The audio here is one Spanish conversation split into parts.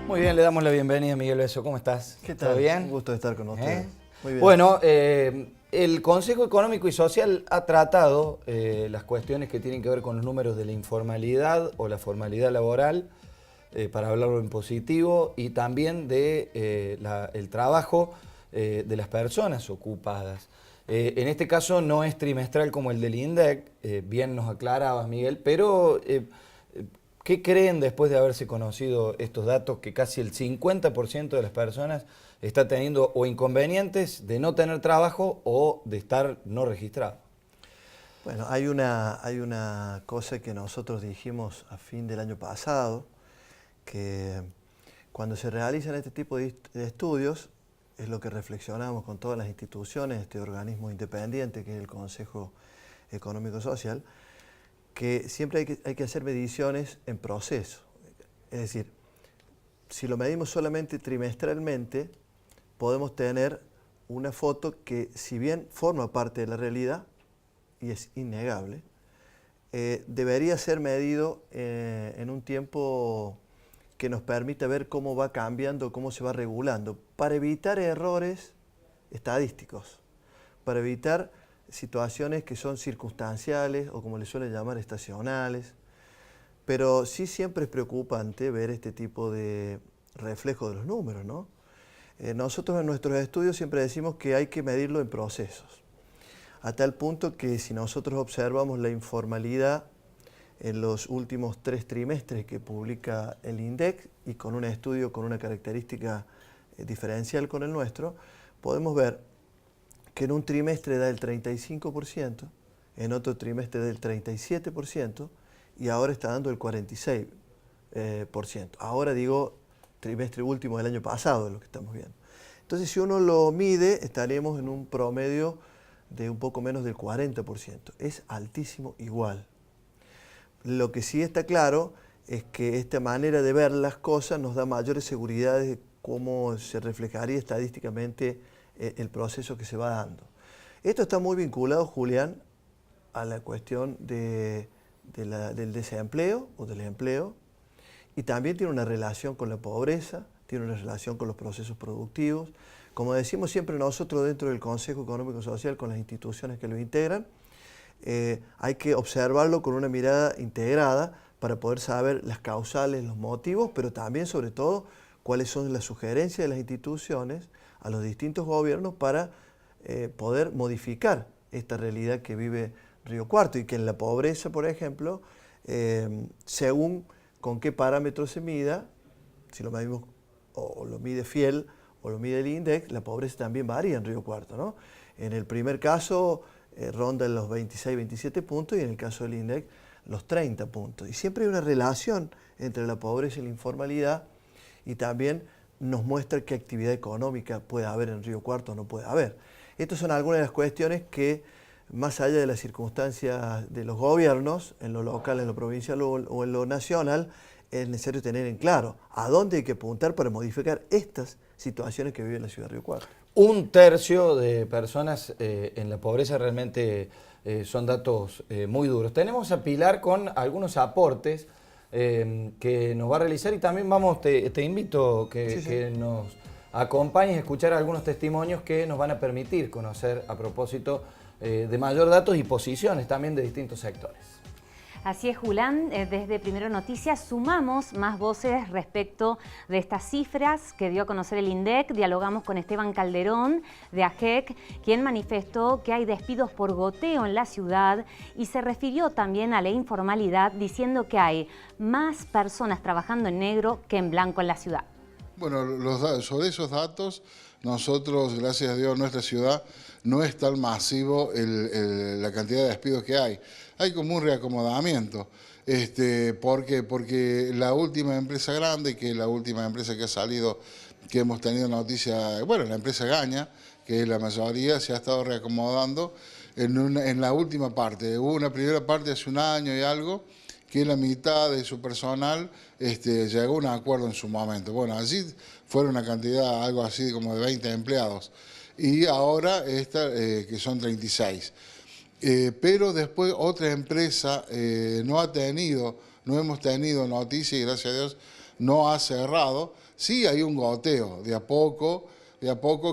Muy bien, le damos la bienvenida a Miguel Besso. ¿Cómo estás? ¿Qué tal? ¿Todo bien? Un gusto de estar con ustedes. Muy bien. Bueno, el Consejo Económico y Social ha tratado las cuestiones que tienen que ver con los números de la informalidad o la formalidad laboral, para hablarlo en positivo, y también de el trabajo de las personas ocupadas. En este caso no es trimestral como el del INDEC, bien nos aclarabas, Miguel, pero ¿qué creen después de haberse conocido estos datos, que casi el 50% de las personas está teniendo o inconvenientes de no tener trabajo o de estar no registrado? Bueno, hay una cosa que nosotros dijimos a fin del año pasado, que cuando se realizan este tipo de estudios, es lo que reflexionamos con todas las instituciones, este organismo independiente que es el Consejo Económico Social, que siempre hay que hacer mediciones en proceso. Es decir, si lo medimos solamente trimestralmente, podemos tener una foto que, si bien forma parte de la realidad, y es innegable, debería ser medido en un tiempo que nos permita ver cómo va cambiando, cómo se va regulando, para evitar errores estadísticos, para evitar situaciones que son circunstanciales o, como le suelen llamar, estacionales. Pero sí siempre es preocupante ver este tipo de reflejo de los números, ¿no? Nosotros en nuestros estudios siempre decimos que hay que medirlo en procesos, a tal punto que si nosotros observamos la informalidad en los últimos 3 trimestres que publica el INDEC, y con un estudio con una característica diferencial con el nuestro, podemos ver que en un trimestre da el 35%, en otro trimestre da el 37%, y ahora está dando el 46%. Ahora digo trimestre último del año pasado, es lo que estamos viendo. Entonces, si uno lo mide, estaremos en un promedio de un poco menos del 40%. Es altísimo igual. Lo que sí está claro es que esta manera de ver las cosas nos da mayores seguridades de cómo se reflejaría estadísticamente el proceso que se va dando. Esto está muy vinculado, Julián, a la cuestión del desempleo o del empleo, y también tiene una relación con la pobreza, tiene una relación con los procesos productivos. Como decimos siempre nosotros dentro del Consejo Económico y Social, con las instituciones que lo integran, hay que observarlo con una mirada integrada para poder saber las causales, los motivos, pero también, sobre todo, cuáles son las sugerencias de las instituciones a los distintos gobiernos para poder modificar esta realidad que vive Río Cuarto, y que en la pobreza, por ejemplo, según con qué parámetros se mida, si lo medimos o lo mide Fiel o lo mide el INDEC, la pobreza también varía en Río Cuarto, ¿no? En el primer caso ronda los 26, 27 puntos, y en el caso del INDEC los 30 puntos. Y siempre hay una relación entre la pobreza y la informalidad, y también nos muestra qué actividad económica puede haber en Río Cuarto o no puede haber. Estas son algunas de las cuestiones que, más allá de las circunstancias de los gobiernos, en lo local, en lo provincial o en lo nacional, es necesario tener en claro a dónde hay que apuntar para modificar estas situaciones que vive la ciudad de Río Cuarto. 1/3 de personas en la pobreza realmente son datos muy duros. Tenemos a Pilar con algunos aportes que nos va a realizar, y también te invito que nos acompañes a escuchar algunos testimonios que nos van a permitir conocer a propósito de mayor datos y posiciones también de distintos sectores. Así es, Julián, desde Primero Noticias sumamos más voces respecto de estas cifras que dio a conocer el INDEC. Dialogamos con Esteban Calderón de AGEC, quien manifestó que hay despidos por goteo en la ciudad, y se refirió también a la informalidad, diciendo que hay más personas trabajando en negro que en blanco en la ciudad. Bueno, sobre esos datos, nosotros, gracias a Dios, nuestra ciudad no es tan masivo la cantidad de despidos que hay. Hay como un reacomodamiento. ¿Por qué? Porque la última empresa grande, que es la última empresa que ha salido, que hemos tenido noticia, bueno, la empresa Gaña, que es la mayoría, se ha estado reacomodando en la última parte. Hubo una primera parte hace un año y algo, que la mitad de su personal llegó a un acuerdo en su momento. Bueno, allí fueron una cantidad, algo así como de 20 empleados. Y ahora que son 36. Pero después otra empresa no hemos tenido noticia y gracias a Dios no ha cerrado. Sí hay un goteo, de a poco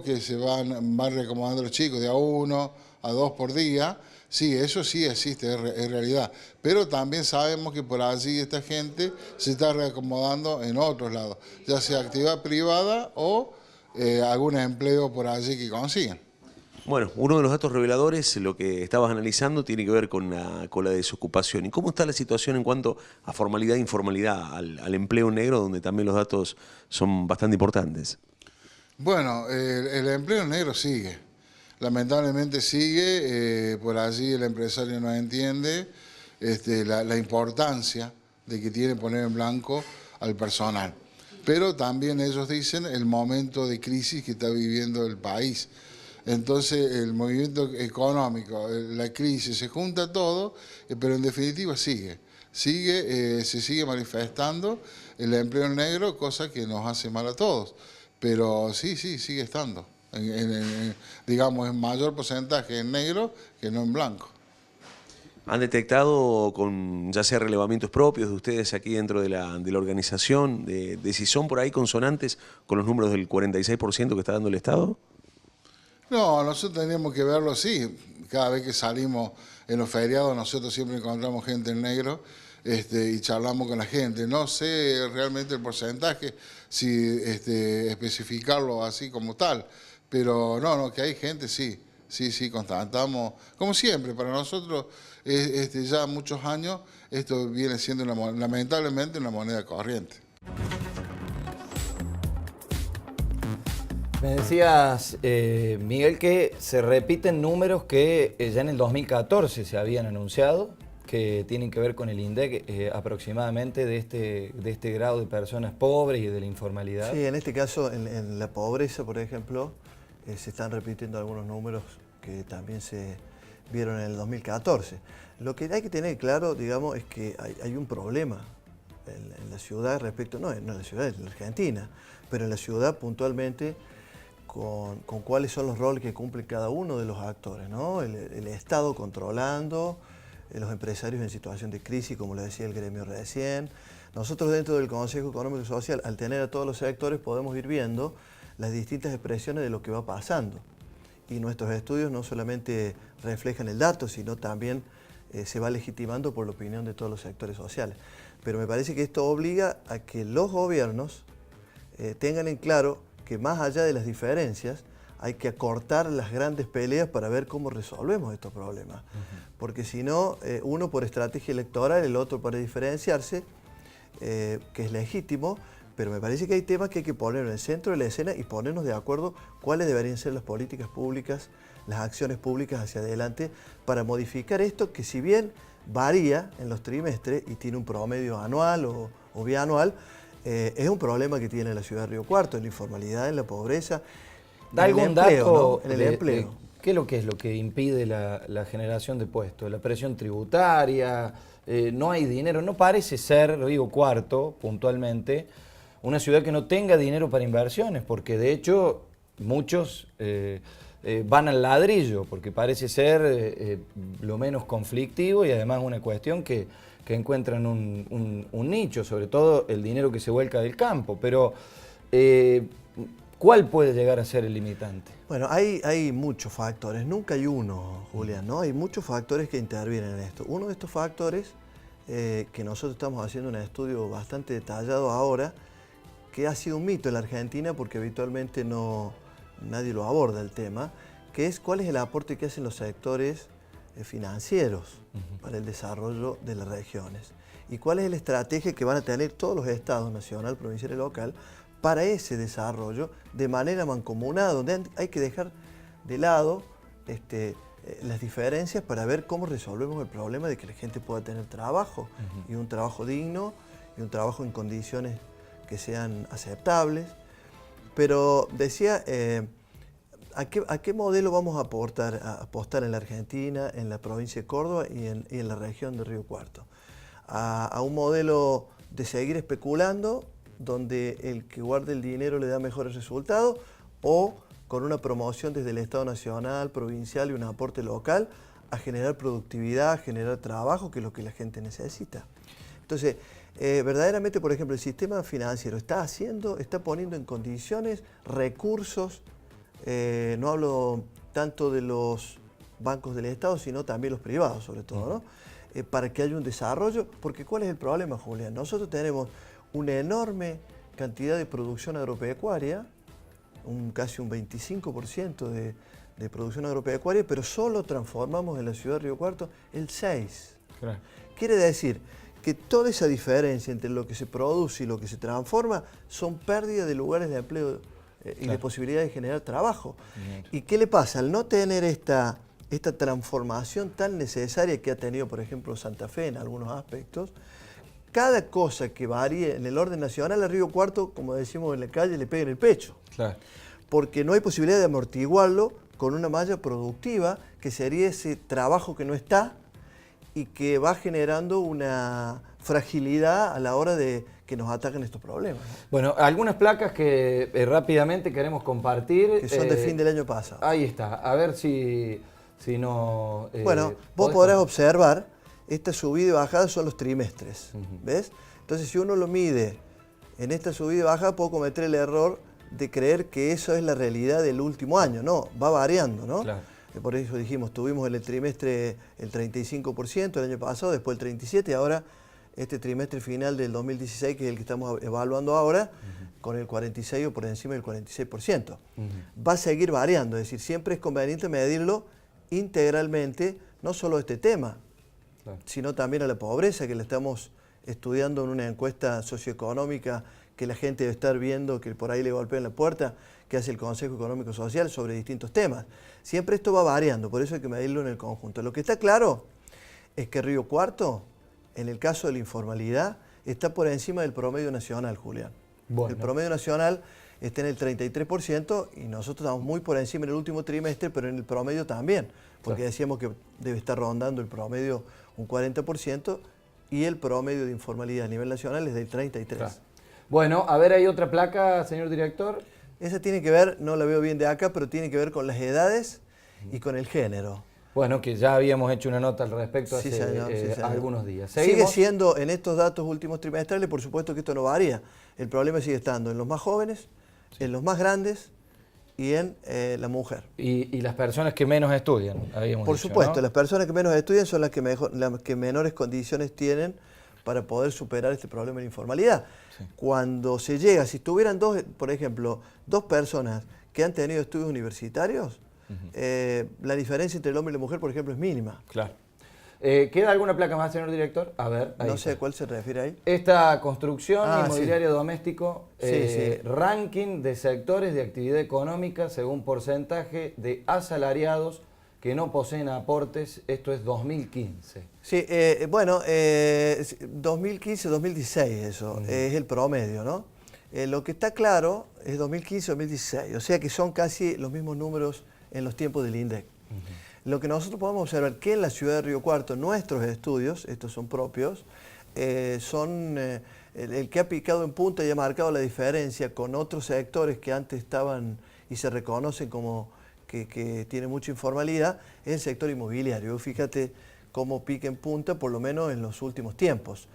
que se van reacomodando los chicos, de a 1, a 2 por día. Sí, eso sí existe, es realidad. Pero también sabemos que por allí esta gente se está reacomodando en otros lados, ya sea actividad privada o algún empleo por allí que consigan. Bueno, uno de los datos reveladores, lo que estabas analizando, tiene que ver con la desocupación. ¿Y cómo está la situación en cuanto a formalidad e informalidad, al empleo negro, donde también los datos son bastante importantes? Bueno, el empleo negro sigue. Lamentablemente sigue, por allí el empresario no entiende la importancia de que tiene poner en blanco al personal. Pero también ellos dicen el momento de crisis que está viviendo el país. Entonces el movimiento económico, la crisis, se junta todo, pero en definitiva se sigue manifestando el empleo negro, cosa que nos hace mal a todos. Pero sí, sigue estando, digamos, en mayor porcentaje en negro que no en blanco. ¿Han detectado, con ya sea relevamientos propios de ustedes aquí dentro de la organización, de si son por ahí consonantes con los números del 46% que está dando el Estado? No, nosotros tenemos que verlo así. Cada vez que salimos en los feriados, nosotros siempre encontramos gente en negro y charlamos con la gente. No sé realmente el porcentaje, si especificarlo así como tal, pero no, que hay gente, sí, constatamos, como siempre, para nosotros ya muchos años esto viene siendo lamentablemente una moneda corriente. Me decías, Miguel, que se repiten números que ya en el 2014 se habían anunciado, que tienen que ver con el INDEC aproximadamente de este grado de personas pobres y de la informalidad. Sí, en este caso, en la pobreza, por ejemplo, se están repitiendo algunos números que también se vieron en el 2014. Lo que hay que tener claro, digamos, es que hay un problema en la ciudad respecto, no en la ciudad, en la Argentina, pero en la ciudad puntualmente, con cuáles son los roles que cumple cada uno de los actores, ¿no? El Estado controlando, los empresarios en situación de crisis, como le decía el gremio recién. Nosotros dentro del Consejo Económico y Social, al tener a todos los sectores, podemos ir viendo las distintas expresiones de lo que va pasando. Y nuestros estudios no solamente reflejan el dato, sino también se va legitimando por la opinión de todos los sectores sociales. Pero me parece que esto obliga a que los gobiernos tengan en claro que más allá de las diferencias, hay que acortar las grandes peleas para ver cómo resolvemos estos problemas. Porque si no, uno por estrategia electoral, el otro para diferenciarse, que es legítimo, pero me parece que hay temas que hay que poner en el centro de la escena y ponernos de acuerdo cuáles deberían ser las políticas públicas, las acciones públicas hacia adelante para modificar esto que, si bien varía en los trimestres y tiene un promedio anual o bianual, es un problema que tiene la ciudad de Río Cuarto, en la informalidad, en la pobreza, ¿Da algún dato en el empleo? ¿Qué es lo que impide la generación de puestos? ¿La presión tributaria? ¿No hay dinero? No parece ser Río Cuarto, puntualmente, una ciudad que no tenga dinero para inversiones, porque de hecho muchos van al ladrillo, porque parece ser lo menos conflictivo y además una cuestión que encuentran un nicho, sobre todo el dinero que se vuelca del campo. Pero, ¿cuál puede llegar a ser el limitante? Bueno, hay muchos factores, nunca hay uno, Julián, ¿no? Hay muchos factores que intervienen en esto. Uno de estos factores, que nosotros estamos haciendo un estudio bastante detallado ahora, que ha sido un mito en la Argentina porque habitualmente nadie lo aborda el tema, que es cuál es el aporte que hacen los sectores financieros para el desarrollo de las regiones y cuál es la estrategia que van a tener todos los estados, nacional, provincial y local, para ese desarrollo de manera mancomunada, donde hay que dejar de lado las diferencias para ver cómo resolvemos el problema de que la gente pueda tener trabajo y un trabajo digno y un trabajo en condiciones que sean aceptables. Pero decía, ¿a qué modelo vamos a apostar en la Argentina, en la provincia de Córdoba y en la región de Río Cuarto? A un modelo de seguir especulando, donde el que guarde el dinero le da mejores resultados, o con una promoción desde el Estado Nacional, provincial y un aporte local a generar productividad, a generar trabajo, que es lo que la gente necesita. Entonces, verdaderamente, por ejemplo, el sistema financiero está poniendo en condiciones recursos, no hablo tanto de los bancos del Estado, sino también los privados, sobre todo, ¿no? Para que haya un desarrollo, porque ¿cuál es el problema, Julián? Nosotros tenemos una enorme cantidad de producción agropecuaria, casi un 25% de producción agropecuaria, pero solo transformamos en la ciudad de Río Cuarto el 6%. Claro. Quiere decir que toda esa diferencia entre lo que se produce y lo que se transforma son pérdidas de lugares de empleo y de posibilidades de generar trabajo. ¿Y qué le pasa? Al no tener esta transformación tan necesaria que ha tenido, por ejemplo, Santa Fe en algunos aspectos, cada cosa que varíe en el orden nacional a Río Cuarto, como decimos en la calle, le pega en el pecho. Claro. Porque no hay posibilidad de amortiguarlo con una malla productiva, que sería ese trabajo que no está y que va generando una fragilidad a la hora de que nos ataquen estos problemas, ¿no? Bueno, algunas placas que rápidamente queremos compartir. Que son de fin del año pasado. Ahí está, a ver si no... Bueno, vos podrás observar, esta subida y bajada son los trimestres, ¿ves? Entonces, si uno lo mide en esta subida y bajada, puedo cometer el error de creer que eso es la realidad del último año. No, va variando, ¿no? Claro. Por eso dijimos, tuvimos en el trimestre el 35% el año pasado, después el 37%, y ahora este trimestre final del 2016, que es el que estamos evaluando ahora, con el 46% o por encima del 46%. Va a seguir variando, es decir, siempre es conveniente medirlo integralmente, no solo este tema, sino también a la pobreza, que la estamos estudiando en una encuesta socioeconómica que la gente debe estar viendo, que por ahí le golpean la puerta, que hace el Consejo Económico Social sobre distintos temas. Siempre esto va variando, por eso hay que medirlo en el conjunto. Lo que está claro es que Río Cuarto, en el caso de la informalidad, está por encima del promedio nacional, Julián. Bueno. El promedio nacional está en el 33% y nosotros estamos muy por encima en el último trimestre, pero en el promedio también, porque decíamos que debe estar rondando el promedio un 40% y el promedio de informalidad a nivel nacional es del 33%. Claro. Bueno, a ver, ¿hay otra placa, señor director? Esa tiene que ver, no la veo bien de acá, pero tiene que ver con las edades y con el género. Bueno, que ya habíamos hecho una nota al respecto hace señor. algunos días. Sigue siendo, en estos datos últimos trimestrales, por supuesto que esto no varía. El problema sigue estando en los más jóvenes, en los más grandes y en la mujer. Y las personas que menos estudian, habíamos por dicho, supuesto, ¿no? Las personas que menos estudian son las que menores condiciones tienen para poder superar este problema de la informalidad. Sí. Cuando se llega, si estuvieran por ejemplo, dos personas que han tenido estudios universitarios, la diferencia entre el hombre y la mujer, por ejemplo, es mínima. Claro. ¿Queda alguna placa más, señor director? A ver, ahí no sé a cuál se refiere ahí. Esta construcción, inmobiliario doméstico, sí. Ranking de sectores de actividad económica según porcentaje de asalariados que no poseen aportes, esto es 2015. Sí, bueno, 2015-2016 eso, es el promedio, ¿no? Lo que está claro es 2015-2016, o sea que son casi los mismos números en los tiempos del INDEC. Lo que nosotros podemos observar que en la ciudad de Río Cuarto, nuestros estudios, estos son propios, son el que ha picado en punta y ha marcado la diferencia con otros sectores que antes estaban y se reconocen como que tiene mucha informalidad, es el sector inmobiliario. Fíjate cómo pica en punta, por lo menos en los últimos tiempos.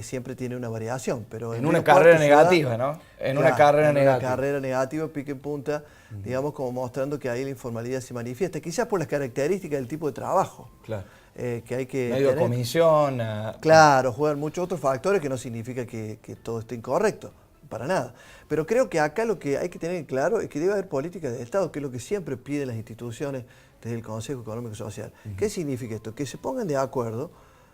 Siempre tiene una variación, pero en una carrera negativa, ¿no? En una carrera negativa. En una carrera negativa, pica en punta, digamos, como mostrando que ahí la informalidad se manifiesta, quizás por las características del tipo de trabajo. Claro. Que hay que medio tener. Comisión. Claro, juegan muchos otros factores que no significa que todo esté incorrecto, para nada. Pero creo que acá lo que hay que tener claro es que debe haber políticas de Estado, que es lo que siempre piden las instituciones desde el Consejo Económico y Social. ¿Qué significa esto? Que se pongan de acuerdo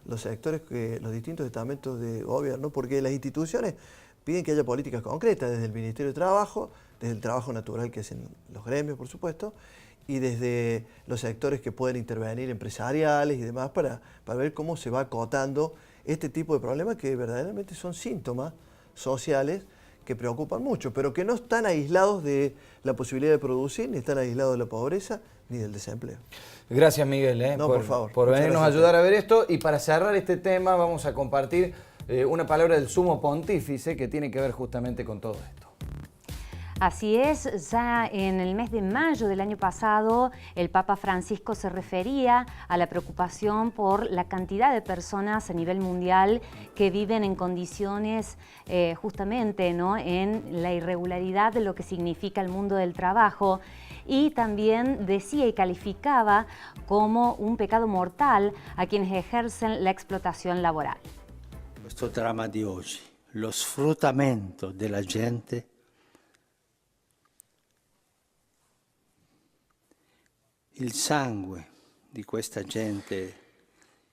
los sectores, los distintos estamentos de gobierno, porque las instituciones piden que haya políticas concretas, desde el Ministerio de Trabajo, desde el trabajo natural que hacen los gremios, por supuesto, y desde los sectores que pueden intervenir, empresariales y demás, para ver cómo se va acotando este tipo de problemas que verdaderamente son síntomas sociales que preocupan mucho, pero que no están aislados de la posibilidad de producir, ni están aislados de la pobreza, ni del desempleo. Gracias, Miguel, por favor, por venirnos a ayudar a ver esto. Y para cerrar este tema vamos a compartir una palabra del Sumo Pontífice que tiene que ver justamente con todo esto. Así es, ya en el mes de mayo del año pasado el Papa Francisco se refería a la preocupación por la cantidad de personas a nivel mundial que viven en condiciones justamente, ¿no?, en la irregularidad de lo que significa el mundo del trabajo, y también decía y calificaba como un pecado mortal a quienes ejercen la explotación laboral. Questo dramma di oggi, lo sfruttamento della gente, il sangue di questa gente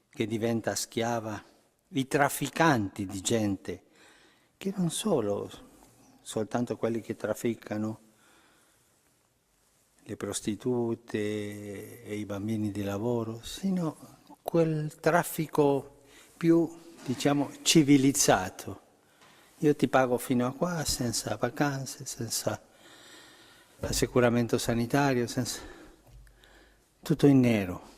che diventa schiava, i trafficanti di gente, che non solo soltanto quelli che trafficano, le prostitute e i bambini di lavoro, sino quel traffico più, diciamo, civilizzato. Io ti pago fino a qua senza vacanze, senza assicuramento sanitario, senza... tutto in nero,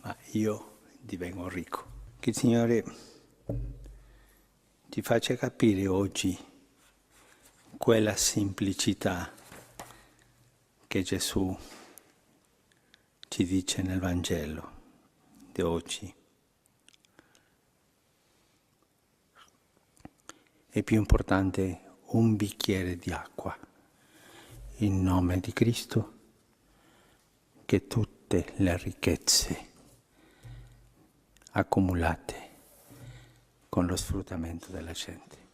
ma io divengo ricco. Che il Signore ti faccia capire oggi quella semplicità che Gesù ci dice nel Vangelo di oggi. È più importante un bicchiere di acqua in nome di Cristo che tutte le ricchezze accumulate con lo sfruttamento della gente.